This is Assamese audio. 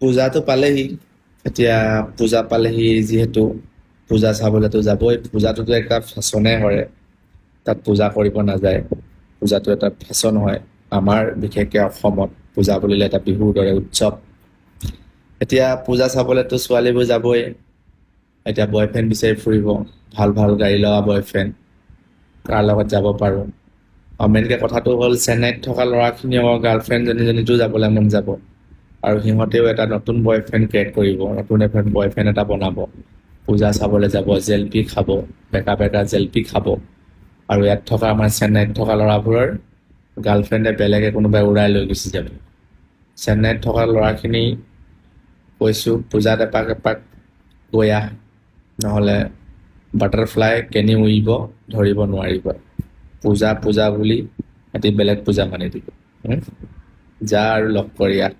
পূজাটো পালেহি এতিয়া পূজা পালেহি যিহেতু পূজা চাবলৈতো যাবই পূজাটোতো এটা ফেশ্বনে হয় তাত পূজা কৰিব নাযায় পূজাটো এটা ফেশ্বন হয় আমাৰ বিশেষকৈ অসমত পূজা বুলিলে এটা বিহুৰ দৰে উৎসৱ এতিয়া পূজা চাবলৈতো ছোৱালীবোৰ যাবই এতিয়া বয়ফ্ৰেণ্ড বিচাৰি ফুৰিব ভাল ভাল গাড়ী লোৱা বয়ফ্ৰেণ্ড কাৰ লগত যাব পাৰোঁ আৰু মেইনকৈ কথাটো হ'ল চেন্নাইত থকা ল'ৰাখিনিও গাৰ্লফ্ৰেণ্ডজনীতো যাবলৈ মন যাব আৰু সিহঁতেও এটা নতুন বয়ফ্ৰেণ্ড ক্ৰিয়েট কৰিব নতুন বয়ফ্ৰেণ্ড এটা বনাব পূজা চাবলৈ যাব জেলপি খাব বেকা বেকা জেলপি খাব আৰু ইয়াত থকা আমাৰ চেন্নাইত থকা ল'ৰাবোৰৰ গাৰ্লফ্ৰেণ্ডে বেলেগে কোনোবাই উৰাই লৈ গুচি যাব চেন্নাইত থকা ল'ৰাখিনি কৈছোঁ পূজাত এপাক এপাক গৈ আহ নহ'লে বাটাৰফ্লাই কেনি উৰিব ধৰিব নোৱাৰিব পূজা পূজা বুলি সিহঁতি বেলেগ পূজা মানি দিব যা আৰু লগ কৰি আহ